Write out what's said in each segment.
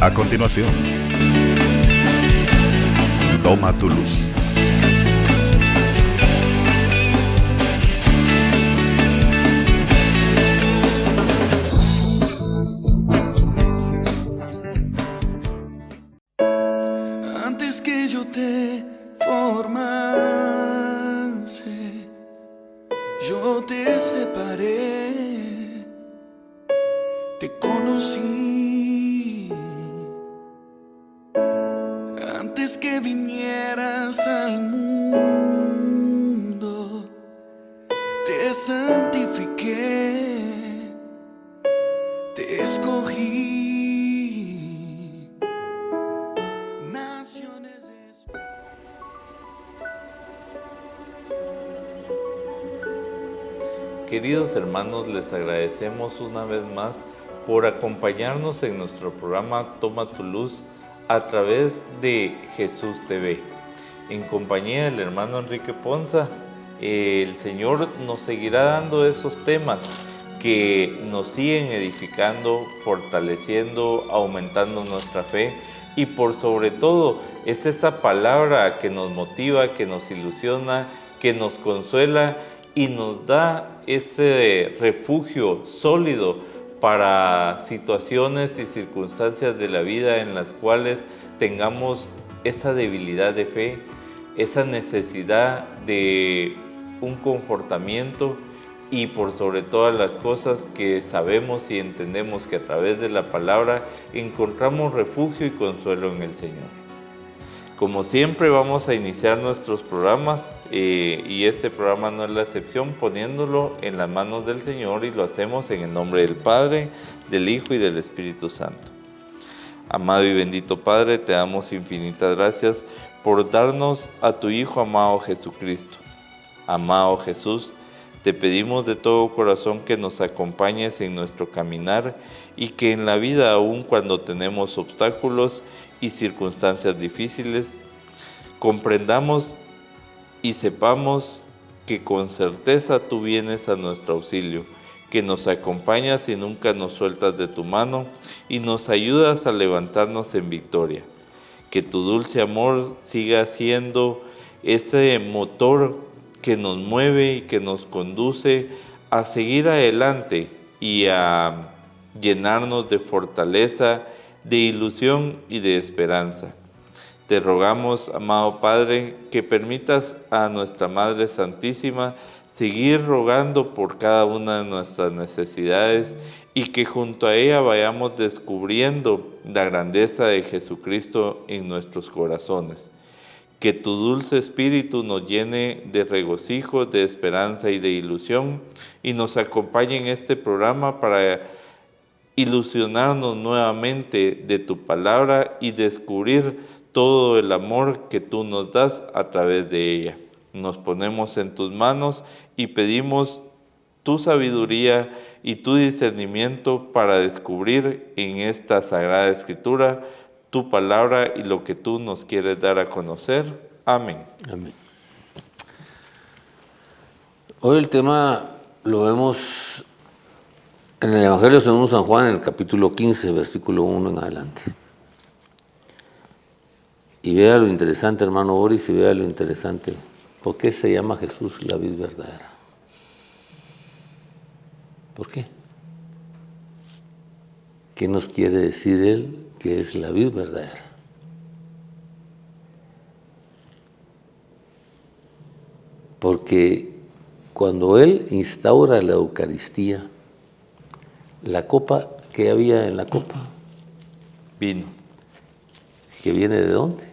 A continuación, Toma tu luz. Antes que yo te formase, yo te separé, te conocí. Antes que vinieras al mundo, te santifiqué, te escogí. Naciones de... Queridos hermanos, les agradecemos una vez más por acompañarnos en nuestro programa Toma tu Luz a través de Jesús TV. En compañía del hermano Enrique Ponza, el Señor nos seguirá dando esos temas que nos siguen edificando, fortaleciendo, aumentando nuestra fe, y por sobre todo es esa palabra que nos motiva, que nos ilusiona, que nos consuela y nos da ese refugio sólido para situaciones y circunstancias de la vida en las cuales tengamos esa debilidad de fe, esa necesidad de un confortamiento, y por sobre todas las cosas que sabemos y entendemos que a través de la palabra encontramos refugio y consuelo en el Señor. Como siempre, vamos a iniciar nuestros programas y este programa no es la excepción, poniéndolo en las manos del Señor, y lo hacemos en el nombre del Padre, del Hijo y del Espíritu Santo. Amado y bendito Padre, te damos infinitas gracias por darnos a tu Hijo amado Jesucristo. Amado Jesús, te pedimos de todo corazón que nos acompañes en nuestro caminar y que en la vida, aun cuando tenemos obstáculos y circunstancias difíciles, comprendamos y sepamos que con certeza tú vienes a nuestro auxilio, que nos acompañas y nunca nos sueltas de tu mano y nos ayudas a levantarnos en victoria. Que tu dulce amor siga siendo ese motor que nos mueve y que nos conduce a seguir adelante y a llenarnos de fortaleza, de ilusión y de esperanza. Te rogamos, amado Padre, que permitas a nuestra Madre Santísima seguir rogando por cada una de nuestras necesidades y que junto a ella vayamos descubriendo la grandeza de Jesucristo en nuestros corazones. Que tu dulce espíritu nos llene de regocijo, de esperanza y de ilusión, y nos acompañe en este programa para ilusionarnos nuevamente de tu palabra y descubrir todo el amor que tú nos das a través de ella. Nos ponemos en tus manos y pedimos tu sabiduría y tu discernimiento para descubrir en esta Sagrada Escritura tu palabra y lo que tú nos quieres dar a conocer. Amén. Amén. Hoy el tema lo vemos en el Evangelio según San Juan, en el capítulo 15, versículo 1 en adelante. Y vea lo interesante, hermano Boris, y vea lo interesante. ¿Por qué se llama Jesús la vid verdadera? ¿Por qué? ¿Qué nos quiere decir él que es la vid verdadera? Porque cuando él instaura la Eucaristía, la copa que había en la copa, Vino. ¿que viene de dónde?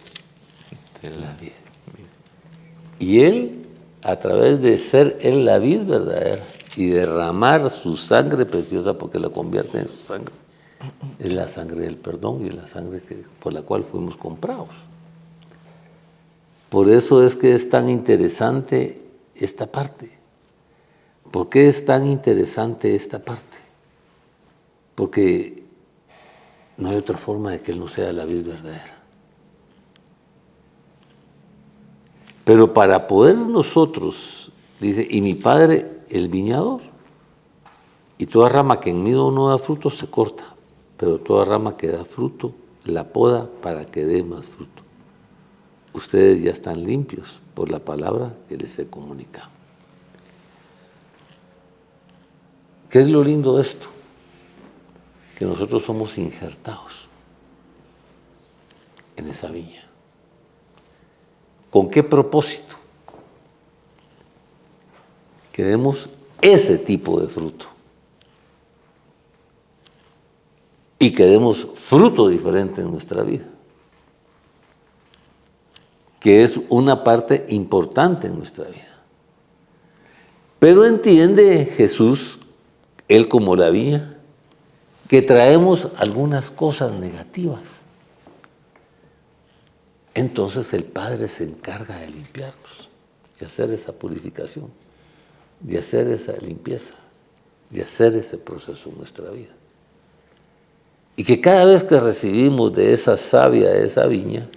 De la vid. Y él, a través de ser él la vid verdadera y derramar su sangre preciosa, porque la convierte en su sangre, es la sangre del perdón y la sangre por la cual fuimos comprados. Por eso es que es tan interesante esta parte. ¿Por qué es tan interesante esta parte? Porque no hay otra forma de que él no sea la vid verdadera. Pero para poder nosotros, dice, y mi Padre el viñador, y toda rama que en mí no da fruto se corta, pero toda rama que da fruto la poda para que dé más fruto. Ustedes ya están limpios por la palabra que les he comunicado. ¿Qué es lo lindo de esto? Que nosotros somos injertados en esa viña. ¿Con qué propósito? Que demos ese tipo de fruto. Y que demos fruto diferente en nuestra vida. Que es una parte importante en nuestra vida. Pero entiende Jesús, Él como la viña, que traemos algunas cosas negativas. Entonces el Padre se encarga de limpiarnos, de hacer esa purificación, de hacer esa limpieza, de hacer ese proceso en nuestra vida. Y que cada vez que recibimos de esa savia, de esa viña,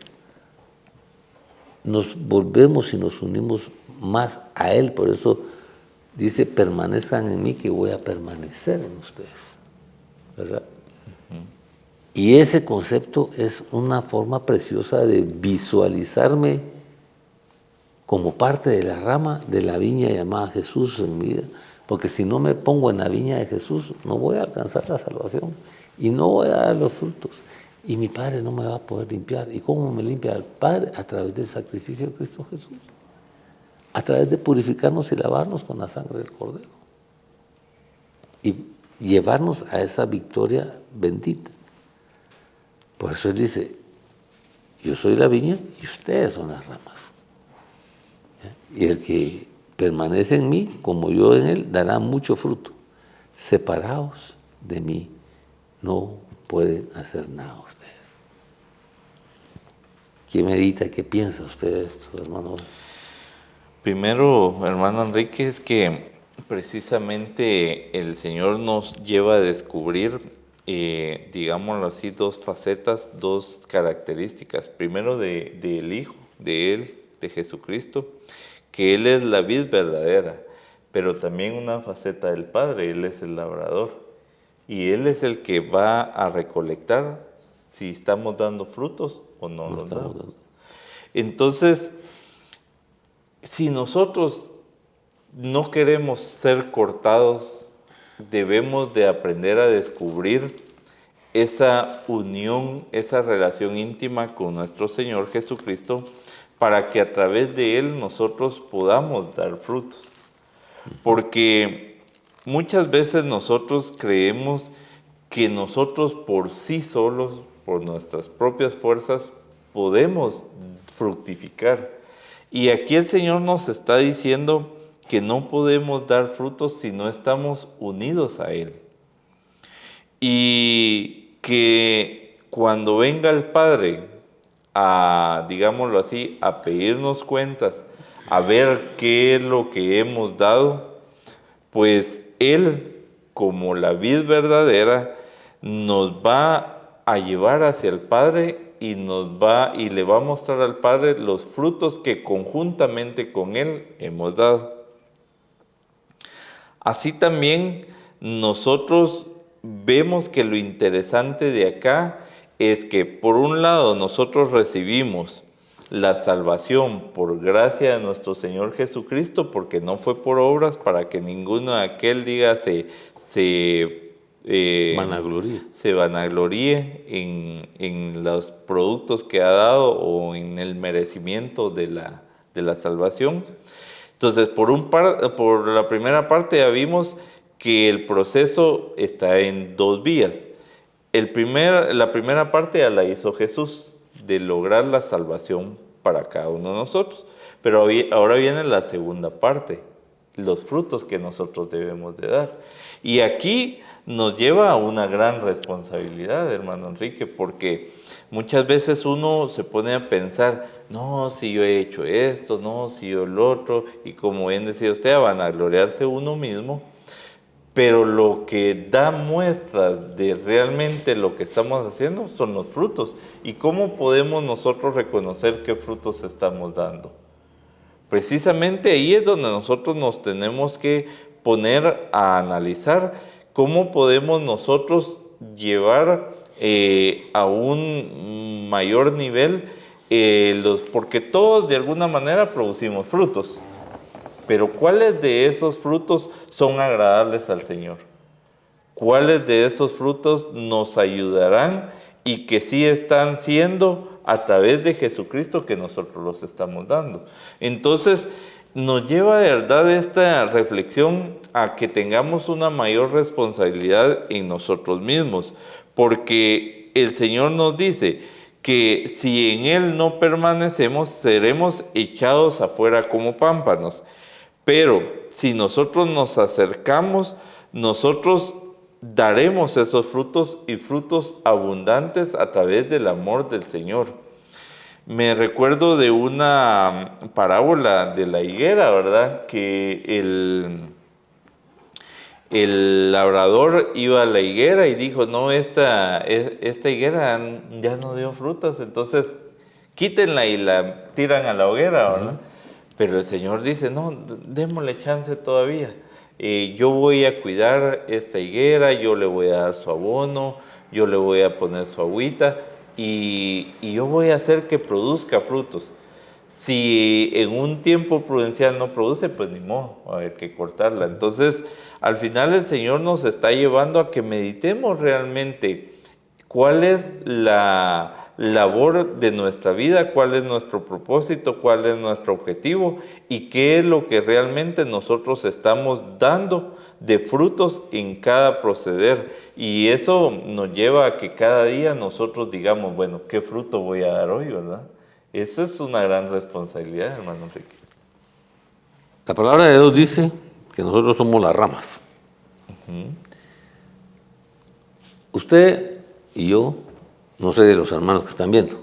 nos volvemos y nos unimos más a Él. Por eso dice, permanezcan en mí que voy a permanecer en ustedes. ¿Verdad? Y ese concepto es una forma preciosa de visualizarme como parte de la rama de la viña llamada Jesús en mi vida. Porque si no me pongo en la viña de Jesús, no voy a alcanzar la salvación y no voy a dar los frutos. Y mi Padre no me va a poder limpiar. ¿Y cómo me limpia el Padre? A través del sacrificio de Cristo Jesús. A través de purificarnos y lavarnos con la sangre del Cordero. Y llevarnos a esa victoria bendita. Por eso Él dice, yo soy la viña y ustedes son las ramas. Y el que permanece en mí, como yo en Él, dará mucho fruto. Separados de mí, no pueden hacer nada ustedes. ¿Qué medita, qué piensa usted de esto, hermano? Primero, hermano Enrique, es que precisamente el Señor nos lleva a descubrir, digámoslo así, dos facetas, dos características. Primero del Hijo, de Él, de Jesucristo, que Él es la vid verdadera, pero también una faceta del Padre, Él es el labrador. Y Él es el que va a recolectar si estamos dando frutos o no los damos. Entonces, si nosotros no queremos ser cortados, debemos de aprender a descubrir esa unión, esa relación íntima con nuestro Señor Jesucristo, para que a través de Él nosotros podamos dar frutos. Porque muchas veces nosotros creemos que nosotros por sí solos, por nuestras propias fuerzas, podemos fructificar. Y aquí el Señor nos está diciendo que no podemos dar frutos si no estamos unidos a Él. Y que cuando venga el Padre a, digámoslo así, a pedirnos cuentas, a ver qué es lo que hemos dado, pues Él, como la vid verdadera, nos va a llevar hacia el Padre y le va a mostrar al Padre los frutos que conjuntamente con Él hemos dado. Así también nosotros vemos que lo interesante de acá es que por un lado nosotros recibimos la salvación por gracia de nuestro Señor Jesucristo, porque no fue por obras para que ninguno de aquel diga se vanagloríe en los productos que ha dado o en el merecimiento de la salvación. Entonces, por la primera parte ya vimos que el proceso está en dos vías. La primera parte ya la hizo Jesús, de lograr la salvación para cada uno de nosotros. Pero ahora viene la segunda parte, los frutos que nosotros debemos de dar. Y aquí nos lleva a una gran responsabilidad, hermano Enrique, porque muchas veces uno se pone a pensar, no, si yo he hecho esto, no, si yo lo otro, y como bien decía usted, van a gloriarse uno mismo, pero lo que da muestras de realmente lo que estamos haciendo son los frutos. ¿Y cómo podemos nosotros reconocer qué frutos estamos dando? Precisamente ahí es donde nosotros nos tenemos que poner a analizar cómo podemos nosotros llevar a un mayor nivel, porque todos de alguna manera producimos frutos. Pero ¿cuáles de esos frutos son agradables al Señor? ¿Cuáles de esos frutos nos ayudarán y que sí están siendo a través de Jesucristo que nosotros los estamos dando? Entonces, nos lleva de verdad esta reflexión a que tengamos una mayor responsabilidad en nosotros mismos, porque el Señor nos dice que si en Él no permanecemos, seremos echados afuera como pámpanos. Pero si nosotros nos acercamos, nosotros daremos esos frutos y frutos abundantes a través del amor del Señor. Me recuerdo de una parábola de la higuera, ¿verdad? Que el labrador iba a la higuera y dijo, no, esta higuera ya no dio frutas, entonces quítenla y la tiran a la hoguera, ¿verdad? Pero el Señor dice, no, démosle chance todavía. Yo voy a cuidar esta higuera, yo le voy a dar su abono, yo le voy a poner su agüita y yo voy a hacer que produzca frutos. Si en un tiempo prudencial no produce, pues ni modo, va a haber que cortarla. Entonces, al final el Señor nos está llevando a que meditemos realmente cuál es la labor de nuestra vida, cuál es nuestro propósito, cuál es nuestro objetivo y qué es lo que realmente nosotros estamos dando de frutos en cada proceder. Y eso nos lleva a que cada día nosotros digamos, bueno, ¿qué fruto voy a dar hoy, verdad? Esa es una gran responsabilidad, hermano Enrique. La palabra de Dios dice que nosotros somos las ramas. Usted y yo, no sé de los hermanos que están viendo,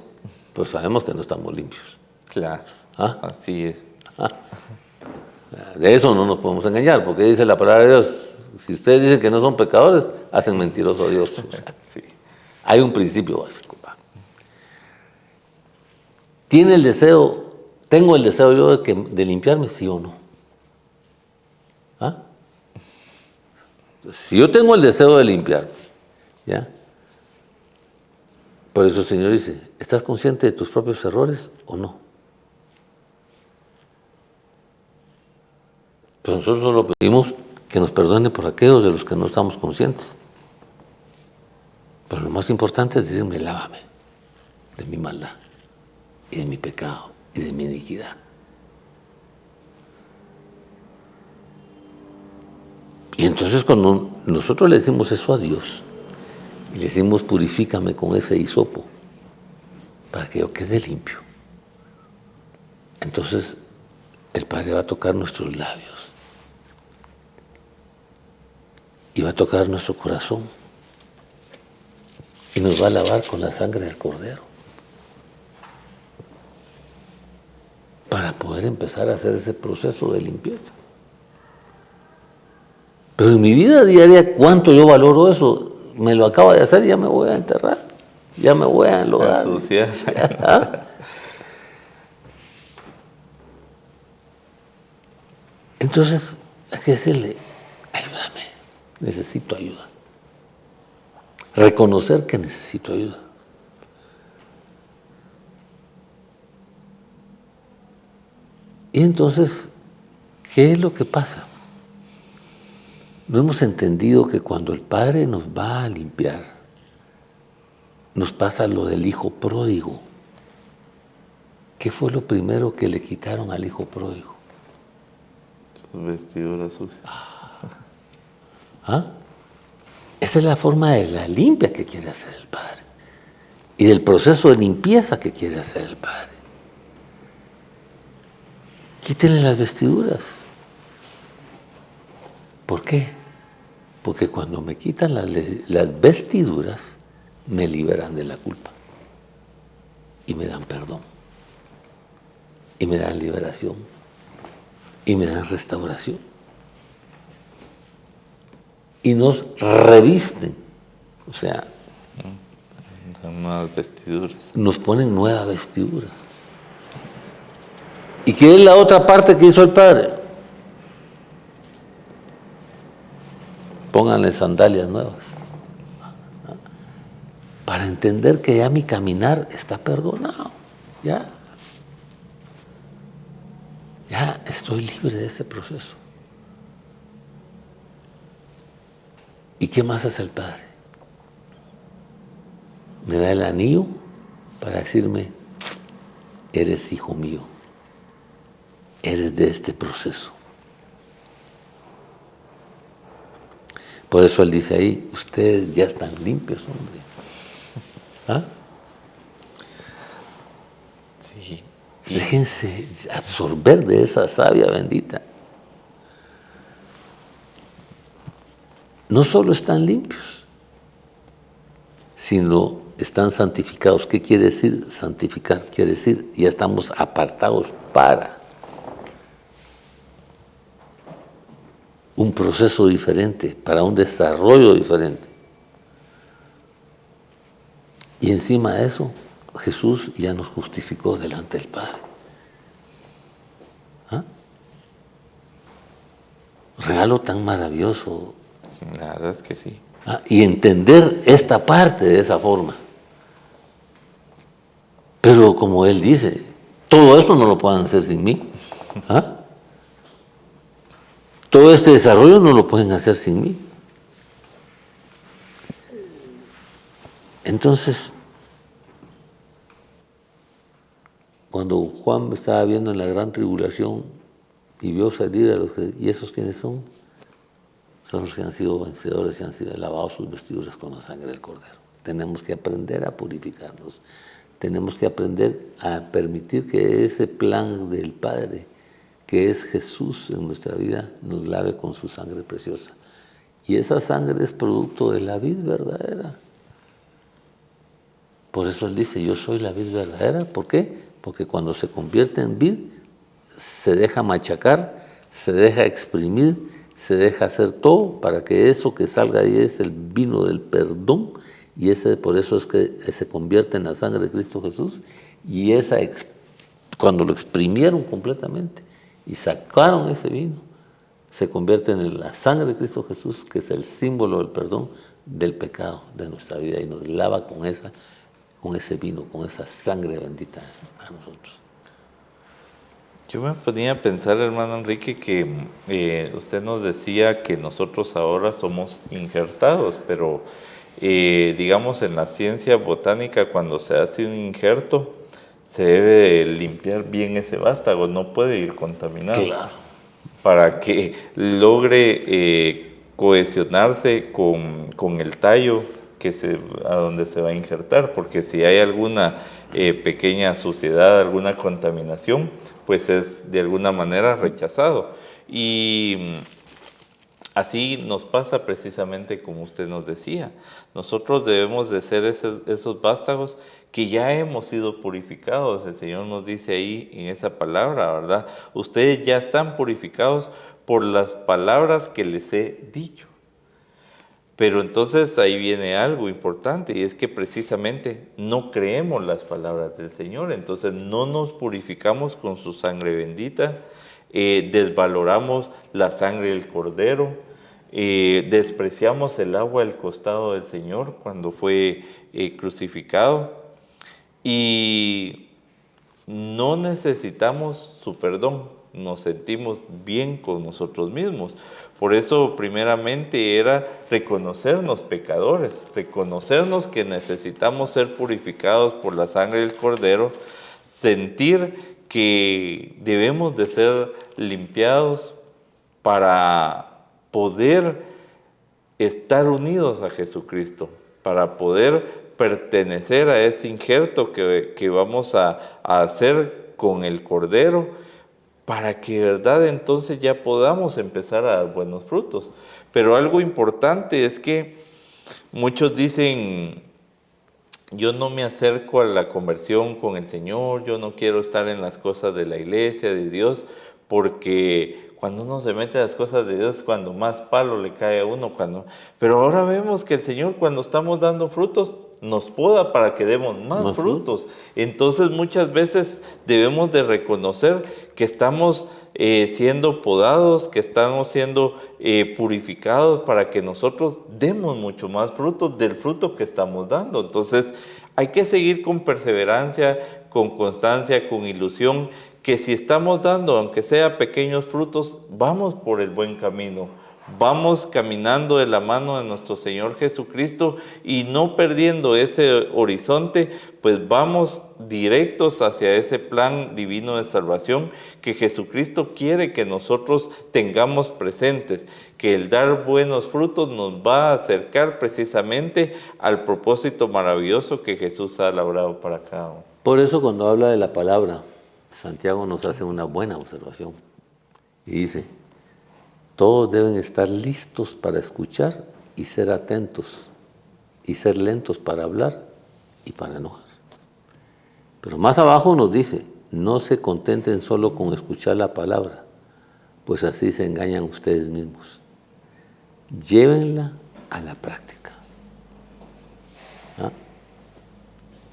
pues sabemos que no estamos limpios. Claro, así es. De eso no nos podemos engañar, porque dice la palabra de Dios, si ustedes dicen que no son pecadores, hacen mentiroso a Dios. O sea, Sí. hay un principio básico. ¿Tengo el deseo yo de limpiarme, sí o no? Si yo tengo el deseo de limpiarme, ¿ya? Por eso el Señor dice, ¿estás consciente de tus propios errores o no? Pero nosotros solo pedimos que nos perdone por aquellos de los que no estamos conscientes. Pero lo más importante es decirme, lávame de mi maldad y de mi pecado y de mi iniquidad. Y entonces cuando nosotros le decimos eso a Dios y le decimos purifícame con ese hisopo para que yo quede limpio, entonces el Padre va a tocar nuestros labios y va a tocar nuestro corazón y nos va a lavar con la sangre del Cordero para poder empezar a hacer ese proceso de limpieza. Pero en mi vida diaria, ¿cuánto yo valoro eso? Me lo acabo de hacer y ya me voy a enterrar, ya me voy a enlodar. Entonces, hay que decirle, ayúdame, necesito ayuda. Reconocer que necesito ayuda. Y entonces, ¿qué es lo que pasa? No hemos entendido que cuando el Padre nos va a limpiar, nos pasa lo del hijo pródigo. ¿Qué fue lo primero que le quitaron al hijo pródigo? Sus vestiduras sucias. Esa es la forma de la limpia que quiere hacer el Padre y del proceso de limpieza que quiere hacer el Padre. Quítenle las vestiduras. ¿Por qué? Porque cuando me quitan las vestiduras, me liberan de la culpa y me dan perdón y me dan liberación y me dan restauración y nos revisten, o sea, nuevas vestiduras. Nos ponen nueva vestidura. ¿Y qué es la otra parte que hizo el Padre? Pónganle sandalias nuevas. para entender que ya mi caminar está perdonado. Ya estoy libre de ese proceso. ¿Y qué más hace el Padre? Me da el anillo para decirme, eres hijo mío, eres de este proceso. Por eso Él dice ahí, ustedes ya están limpios, hombre. ¿Ah? Sí. Déjense absorber de esa savia bendita. No solo están limpios, sino están santificados. ¿Qué quiere decir santificar? Quiere decir, ya estamos apartados para un proceso diferente, para un desarrollo diferente. Y encima de eso, Jesús ya nos justificó delante del Padre. ¿Ah? Regalo tan maravilloso. La verdad es que sí. ¿Ah? Y entender esta parte de esa forma. Pero como Él dice, todo esto no lo pueden hacer sin mí. ¿Ah? Todo este desarrollo no lo pueden hacer sin mí. Entonces, cuando Juan estaba viendo en la gran tribulación y vio salir a los que, ¿y esos quiénes son? Son los que han sido vencedores y han sido lavados sus vestiduras con la sangre del Cordero. Tenemos que aprender a purificarnos. Tenemos que aprender a permitir que ese plan del Padre, que es Jesús en nuestra vida, nos lave con su sangre preciosa. Y esa sangre es producto de la vid verdadera. Por eso Él dice, yo soy la vid verdadera. ¿Por qué? Porque cuando se convierte en vid, se deja machacar, se deja exprimir, se deja hacer todo para que eso que salga ahí es el vino del perdón, y por eso es que se convierte en la sangre de Cristo Jesús, y cuando lo exprimieron completamente y sacaron ese vino, se convierte en la sangre de Cristo Jesús, que es el símbolo del perdón del pecado de nuestra vida, y nos lava con ese vino, con esa sangre bendita a nosotros. Yo me ponía a pensar, hermano Enrique, que usted nos decía que nosotros ahora somos injertados, pero digamos en la ciencia botánica, cuando se hace un injerto, se debe limpiar bien ese vástago, no puede ir contaminado. Claro. Para que logre cohesionarse con el tallo a donde se va a injertar, porque si hay alguna pequeña suciedad, alguna contaminación, pues es de alguna manera rechazado. Y así nos pasa precisamente como usted nos decía. Nosotros debemos de ser esos vástagos que ya hemos sido purificados. El Señor nos dice ahí en esa palabra, ¿verdad? Ustedes ya están purificados por las palabras que les he dicho. Pero entonces ahí viene algo importante, y es que precisamente no creemos las palabras del Señor, entonces no nos purificamos con su sangre bendita, desvaloramos la sangre del Cordero, despreciamos el agua del costado del Señor cuando fue crucificado, y no necesitamos su perdón, nos sentimos bien con nosotros mismos. Por eso, primeramente, era reconocernos pecadores, reconocernos que necesitamos ser purificados por la sangre del Cordero, sentir que debemos de ser limpiados para poder estar unidos a Jesucristo, para poder pertenecer a ese injerto que vamos a hacer con el Cordero, para que, ¿verdad?, entonces ya podamos empezar a dar buenos frutos. Pero algo importante es que muchos dicen, yo no me acerco a la conversión con el Señor, yo no quiero estar en las cosas de la iglesia, de Dios, porque cuando uno se mete a las cosas de Dios, cuando más palo le cae a uno. Pero ahora vemos que el Señor, cuando estamos dando frutos, nos poda para que demos más frutos. Entonces muchas veces debemos de reconocer que estamos siendo podados, que estamos siendo purificados para que nosotros demos mucho más frutos del fruto que estamos dando. Entonces hay que seguir con perseverancia, con constancia, con ilusión, que si estamos dando, aunque sea pequeños frutos, vamos por el buen camino. Vamos caminando de la mano de nuestro Señor Jesucristo y no perdiendo ese horizonte, pues vamos directos hacia ese plan divino de salvación que Jesucristo quiere que nosotros tengamos presentes, que el dar buenos frutos nos va a acercar precisamente al propósito maravilloso que Jesús ha elaborado para cada uno. Por eso cuando habla de la palabra, Santiago nos hace una buena observación y dice: todos deben estar listos para escuchar y ser atentos y ser lentos para hablar y para enojar. Pero más abajo nos dice: no se contenten solo con escuchar la palabra, pues así se engañan ustedes mismos. Llévenla a la práctica. ¿Ah?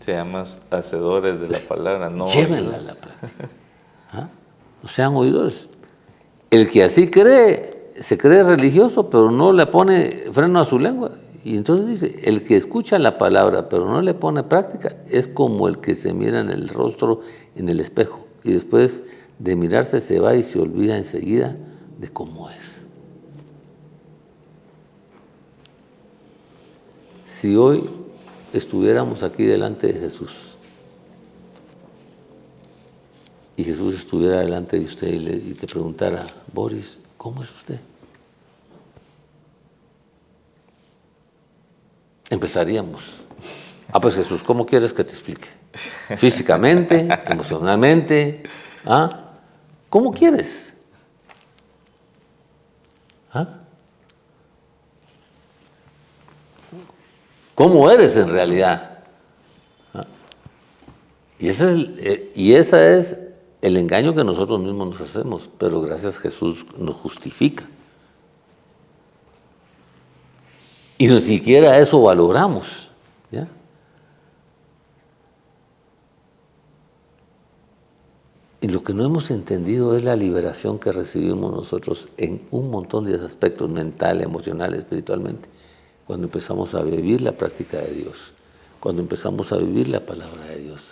Seamos hacedores de la palabra, no llévenla a la práctica. ¿Ah? No sean oidores. El que así cree, se cree religioso, pero no le pone freno a su lengua. Y entonces dice: el que escucha la palabra, pero no le pone práctica, es como el que se mira en el rostro en el espejo. Y después de mirarse se va y se olvida enseguida de cómo es. Si hoy estuviéramos aquí delante de Jesús, y Jesús estuviera delante de usted y te preguntara: Boris, ¿cómo es usted? Empezaríamos: pues Jesús, ¿cómo quieres que te explique? Físicamente, emocionalmente, ¿cómo quieres? ¿Cómo eres en realidad? Y ese es el engaño que nosotros mismos nos hacemos, pero gracias a Jesús nos justifica. Y ni siquiera eso valoramos, ¿ya? Y lo que no hemos entendido es la liberación que recibimos nosotros en un montón de aspectos: mental, emocional, espiritualmente, cuando empezamos a vivir la práctica de Dios, cuando empezamos a vivir la palabra de Dios,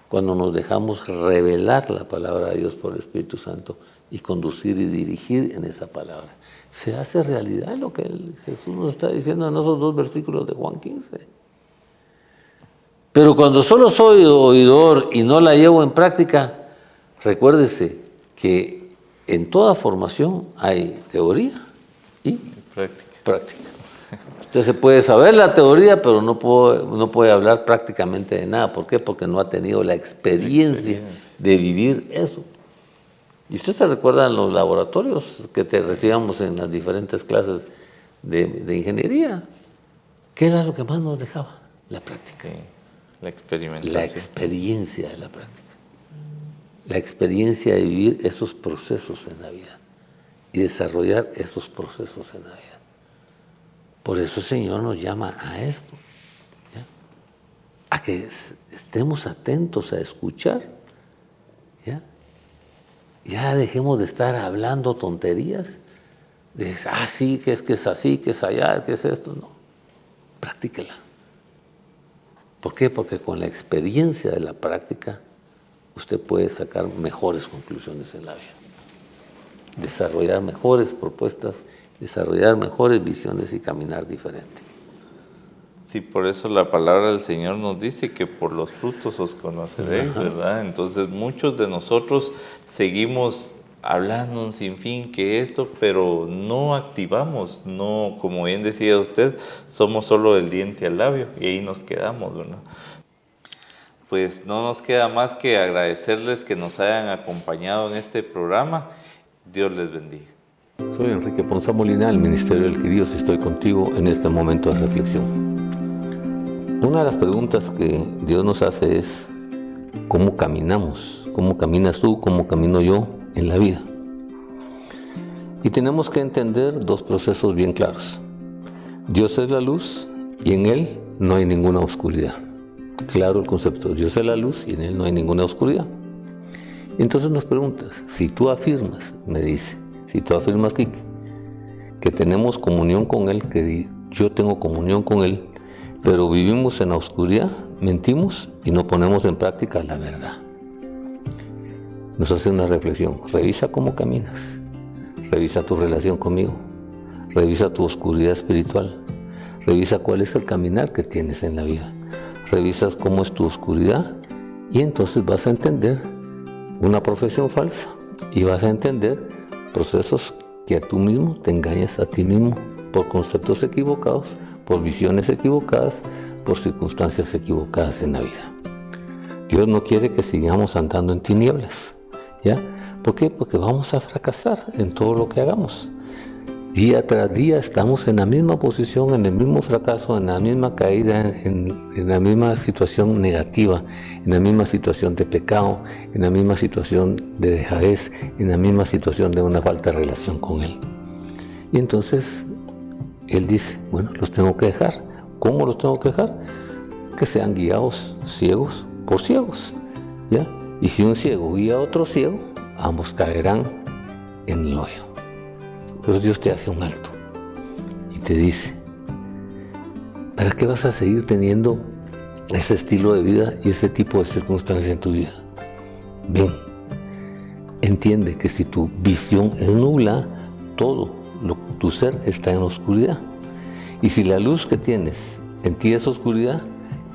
cuando nos dejamos revelar la palabra de Dios por el Espíritu Santo y conducir y dirigir en esa palabra. Se hace realidad lo que Jesús nos está diciendo en esos 2 versículos de Juan 15. Pero cuando solo soy oidor y no la llevo en práctica, recuérdese que en toda formación hay teoría y práctica. Usted se puede saber la teoría, pero no puede hablar prácticamente de nada. ¿Por qué? Porque no ha tenido la experiencia de vivir eso. Y usted se recuerda en los laboratorios que te recibíamos en las diferentes clases de ingeniería. ¿Qué era lo que más nos dejaba? La práctica. Sí, la experimentación. La experiencia de la práctica. La experiencia de vivir esos procesos en la vida y desarrollar esos procesos en la vida. Por eso el Señor nos llama a esto, ¿ya? A que estemos atentos a escuchar, ¿ya? Ya dejemos de estar hablando tonterías, de sí, que es así, que es allá, que es esto. No, practíquela. ¿Por qué? Porque con la experiencia de la práctica usted puede sacar mejores conclusiones en la vida, desarrollar mejores propuestas, desarrollar mejores visiones y caminar diferente. Sí, por eso la palabra del Señor nos dice que por los frutos os conoceréis, ¿verdad? Entonces muchos de nosotros seguimos hablando un sinfín que esto, pero no activamos, no, como bien decía usted, somos solo del diente al labio y ahí nos quedamos, ¿verdad? Pues no nos queda más que agradecerles que nos hayan acompañado en este programa. Dios les bendiga. Soy Enrique Ponza Molina, del Ministerio del Quirios, y estoy contigo en este momento de reflexión. Una de las preguntas que Dios nos hace es: ¿cómo caminamos? ¿Cómo caminas tú? ¿Cómo camino yo en la vida? Y tenemos que entender 2 procesos bien claros. Dios es la luz y en Él no hay ninguna oscuridad. Claro el concepto: Dios es la luz y en Él no hay ninguna oscuridad. Entonces nos preguntas, si tú afirmas, me dice, si tú afirmas, Kike, que tenemos comunión con Él, que yo tengo comunión con Él, pero vivimos en la oscuridad, mentimos y no ponemos en práctica la verdad. Nos hace una reflexión, revisa cómo caminas, revisa tu relación conmigo, revisa tu oscuridad espiritual, revisa cuál es el caminar que tienes en la vida, revisas cómo es tu oscuridad y entonces vas a entender una profesión falsa y vas a entender procesos que a tú mismo te engañas a ti mismo por conceptos equivocados, por visiones equivocadas, por circunstancias equivocadas en la vida. Dios no quiere que sigamos andando en tinieblas, ¿ya? ¿Por qué? Porque vamos a fracasar en todo lo que hagamos. Día tras día estamos en la misma posición, en el mismo fracaso, en la misma caída, en la misma situación negativa, en la misma situación de pecado, en la misma situación de dejadez, en la misma situación de una falta de relación con Él. Y entonces Él dice, bueno, los tengo que dejar. ¿Cómo los tengo que dejar? Que sean guiados ciegos por ciegos, ¿ya? Y si un ciego guía a otro ciego, ambos caerán en el hoyo. Entonces Dios te hace un alto y te dice, ¿para qué vas a seguir teniendo ese estilo de vida y ese tipo de circunstancias en tu vida? Ven, entiende que si tu visión es nula, tu ser está en la oscuridad. Y si la luz que tienes en ti es oscuridad,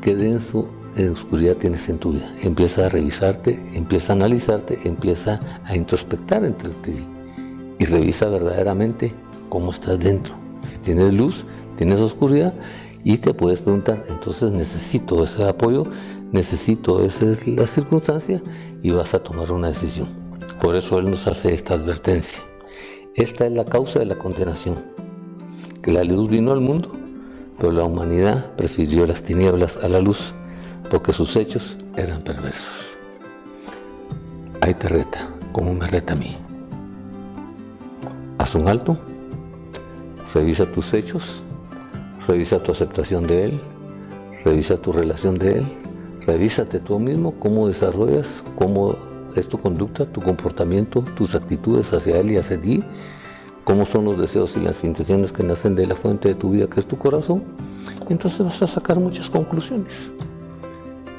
¿qué denso en oscuridad tienes en tu vida? Empieza a revisarte, empieza a analizarte, empieza a introspectar entre ti. Y revisa verdaderamente cómo estás dentro. Si tienes luz, tienes oscuridad y te puedes preguntar, entonces necesito ese apoyo, necesito esa es la circunstancia y vas a tomar una decisión. Por eso Él nos hace esta advertencia. Esta es la causa de la condenación, que la luz vino al mundo, pero la humanidad prefirió las tinieblas a la luz porque sus hechos eran perversos. Ahí te reta, como me reta a mí. Haz un alto, revisa tus hechos, revisa tu aceptación de Él, revisa tu relación de Él, revísate tú mismo cómo desarrollas, cómo es tu conducta, tu comportamiento, tus actitudes hacia Él y hacia ti, cómo son los deseos y las intenciones que nacen de la fuente de tu vida que es tu corazón. Y entonces vas a sacar muchas conclusiones.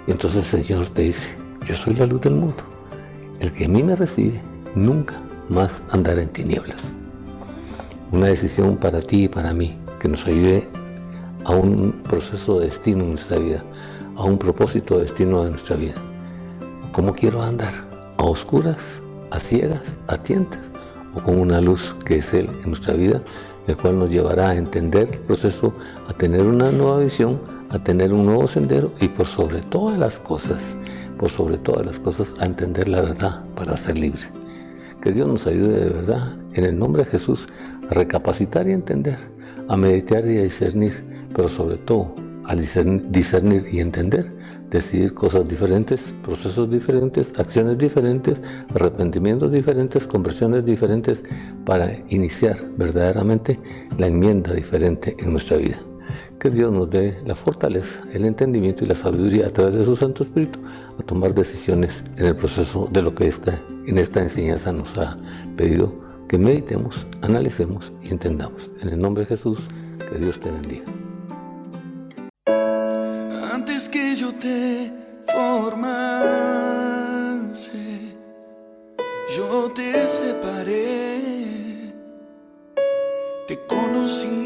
Y entonces el Señor te dice, yo soy la luz del mundo, el que a mí me recibe nunca más andará en tinieblas. Una decisión para ti y para mí, que nos ayude a un proceso de destino en nuestra vida, a un propósito de destino de nuestra vida. ¿Cómo quiero andar? ¿A oscuras? ¿A ciegas? ¿A tientas? ¿O con una luz que es Él en nuestra vida, el cual nos llevará a entender el proceso, a tener una nueva visión, a tener un nuevo sendero y por sobre todas las cosas, a entender la verdad para ser libre? Que Dios nos ayude de verdad, en el nombre de Jesús, a recapacitar y entender, a meditar y a discernir, pero sobre todo a discernir y entender, decidir cosas diferentes, procesos diferentes, acciones diferentes, arrepentimientos diferentes, conversiones diferentes, para iniciar verdaderamente la enmienda diferente en nuestra vida. Que Dios nos dé la fortaleza, el entendimiento y la sabiduría a través de su Santo Espíritu a tomar decisiones en el proceso de lo que en esta enseñanza nos ha pedido que meditemos, analicemos y entendamos. En el nombre de Jesús, que Dios te bendiga. Antes que yo te formase, yo te separé, te conocí